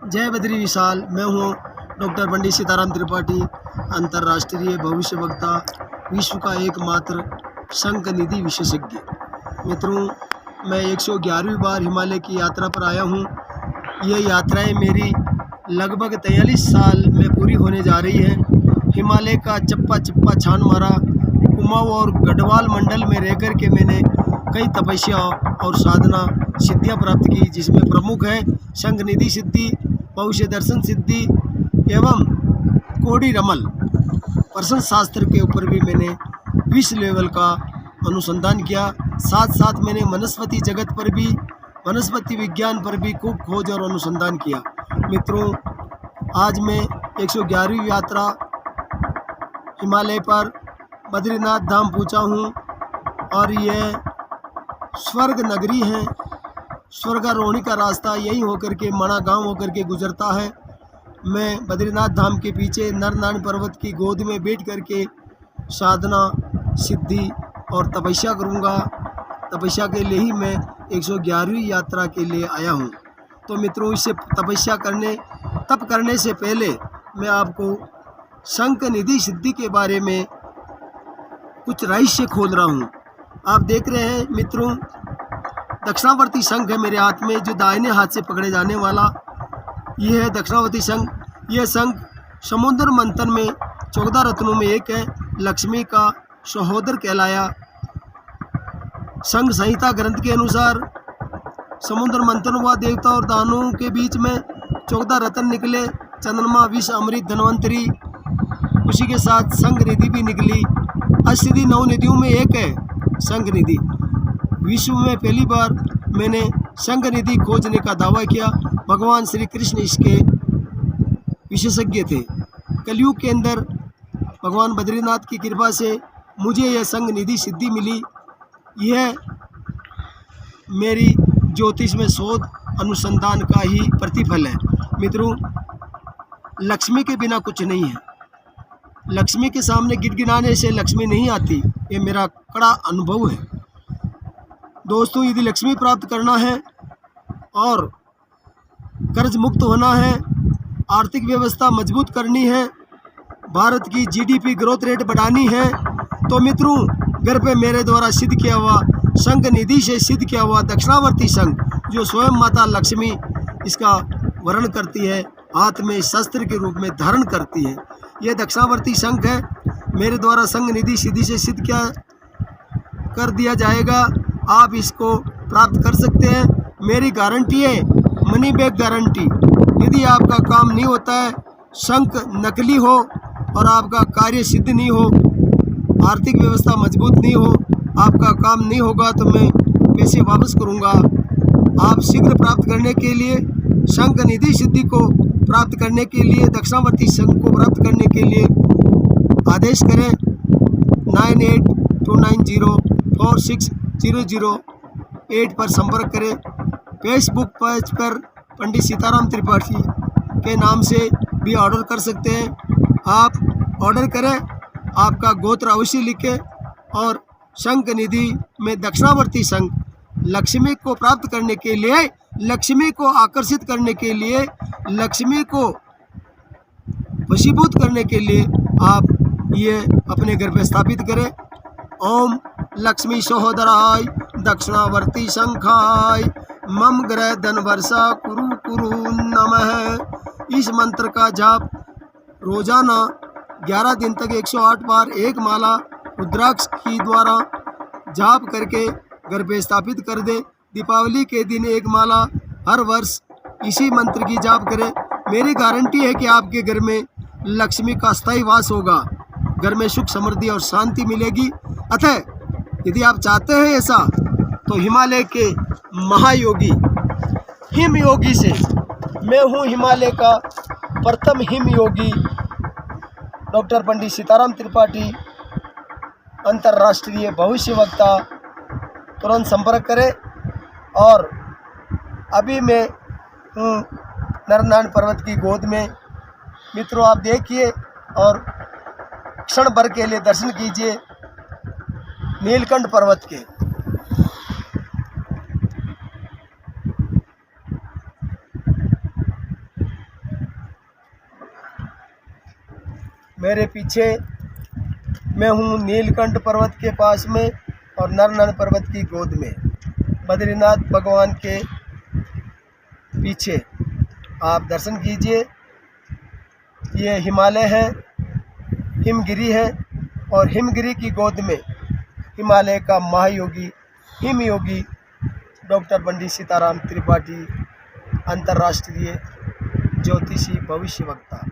जय बद्री विशाल। मैं हूँ डॉक्टर पंडित सीताराम त्रिपाठी, अंतर्राष्ट्रीय भविष्य वक्ता, विश्व का एकमात्र संक निधि विशेषज्ञ। मित्रों, मैं 111वीं बार हिमालय की यात्रा पर आया हूँ। यह यात्राएं मेरी लगभग 43 साल में पूरी होने जा रही है। हिमालय का चप्पा चप्पा छान मारा। कुमाऊं और गढ़वाल मंडल में रह कर के मैंने कई तपस्या और साधना सिद्धियां प्राप्त की, जिसमें प्रमुख है संक निधि सिद्धि, भविष्य दर्शन सिद्धि एवं कोडी रमल। प्रश्न शास्त्र के ऊपर भी मैंने विश्व लेवल का अनुसंधान किया। साथ साथ मैंने वनस्पति जगत पर भी, वनस्पति विज्ञान पर भी खूब खोज और अनुसंधान किया। मित्रों, आज मैं 111वीं यात्रा हिमालय पर बद्रीनाथ धाम पहुंचा हूं और यह स्वर्ग नगरी है। स्वर्गारोहणी का रास्ता यही होकर के मणा गांव होकर के गुजरता है। मैं बद्रीनाथ धाम के पीछे नरनारायण पर्वत की गोद में बैठ कर के साधना सिद्धि और तपस्या करूंगा। तपस्या के लिए ही मैं 111वीं यात्रा के लिए आया हूं। तो मित्रों, इससे तपस्या तप करने से पहले मैं आपको संक निधि सिद्धि के बारे में कुछ रहस्य खोल रहा हूं। आप देख रहे हैं मित्रों, दक्षिणावर्ती शंख है मेरे हाथ में, जो दाहिने हाथ से पकड़े जाने वाला यह है दक्षिणावर्ती शंख। यह शंख समुद्र मंथन में 14 रत्नों में एक है। लक्ष्मी का सहोदर कहलाया। संघ संहिता ग्रंथ के अनुसार समुद्र मंथन हुआ, देवता और दानवों के बीच में 14 रत्न निकले। चंद्रमा, विष, अमृत, धन्वंतरी, उसी के साथ संघ निधि भी निकली। अष्टसिद्धि 9 निधियों में एक है संघ निधि। विश्व में पहली बार मैंने संघ निधि खोजने का दावा किया। भगवान श्री कृष्ण इसके विशेषज्ञ थे। कलयुग के अंदर भगवान बद्रीनाथ की कृपा से मुझे यह संघ निधि सिद्धि मिली। यह मेरी ज्योतिष में शोध अनुसंधान का ही प्रतिफल है। मित्रों, लक्ष्मी के बिना कुछ नहीं है। लक्ष्मी के सामने गिड़गिड़ाने से लक्ष्मी नहीं आती, ये मेरा कड़ा अनुभव है। दोस्तों, यदि लक्ष्मी प्राप्त करना है और कर्ज मुक्त होना है, आर्थिक व्यवस्था मजबूत करनी है, भारत की जीडीपी ग्रोथ रेट बढ़ानी है, तो मित्रों, घर पे मेरे द्वारा सिद्ध किया हुआ संक निधि से सिद्ध किया हुआ दक्षिणावर्ती शंख, जो स्वयं माता लक्ष्मी इसका वर्ण करती है, हाथ में शस्त्र के रूप में धारण करती है, यह दक्षिणावर्ती शंख है। मेरे द्वारा संक निधि सिद्धि से सिद्ध कर दिया जाएगा। आप इसको प्राप्त कर सकते हैं। मेरी गारंटी है, मनी बैक गारंटी। यदि आपका काम नहीं होता है, शंख नकली हो और आपका कार्य सिद्ध नहीं हो, आर्थिक व्यवस्था मजबूत नहीं हो, आपका काम नहीं होगा, तो मैं पैसे वापस करूंगा। आप शीघ्र प्राप्त करने के लिए, संक निधि सिद्धि को प्राप्त करने के लिए, दक्षिणावर्ती शंख को प्राप्त करने के लिए आदेश करें 9829046008 पर संपर्क करें। फेसबुक पेज पर पंडित सीताराम त्रिपाठी के नाम से भी ऑर्डर कर सकते हैं। आप ऑर्डर करें, आपका गोत्र अवश्य लिखें और संक निधि में दक्षिणावर्ती शंख लक्ष्मी को प्राप्त करने के लिए, लक्ष्मी को आकर्षित करने के लिए, लक्ष्मी को वशीभूत करने के लिए आप ये अपने घर पे स्थापित करें। ओम लक्ष्मी सहोदराय दक्षिणावर्ती शंखाय मम ग्रह धन वर्षा कुरु कुरु नमः। इस मंत्र का जाप रोजाना 11 दिन तक 108 बार एक माला रुद्राक्ष की द्वारा जाप करके घर पे स्थापित कर दे। दीपावली के दिन एक माला हर वर्ष इसी मंत्र की जाप करें। मेरी गारंटी है कि आपके घर में लक्ष्मी का स्थायी वास होगा, घर में सुख समृद्धि और शांति मिलेगी। अतः यदि आप चाहते हैं ऐसा, तो हिमालय के महायोगी हिम योगी से, मैं हूँ हिमालय का प्रथम हिम योगी डॉक्टर पंडित सीताराम त्रिपाठी, अंतर्राष्ट्रीय भविष्य वक्ता। तुरंत संपर्क करें। और अभी मैं हूँ नरनारायण पर्वत की गोद में। मित्रों, आप देखिए और क्षण भर के लिए दर्शन कीजिए नीलकंठ पर्वत के। मेरे पीछे मैं हूँ नीलकंठ पर्वत के पास में और नरनन पर्वत की गोद में, बद्रीनाथ भगवान के पीछे आप दर्शन कीजिए। ये हिमालय है, हिमगिरी है और हिमगिरी की गोद में हिमालय का महायोगी हिमयोगी डॉक्टर पंडित सीताराम त्रिपाठी, अंतर्राष्ट्रीय ज्योतिषी भविष्यवक्ता।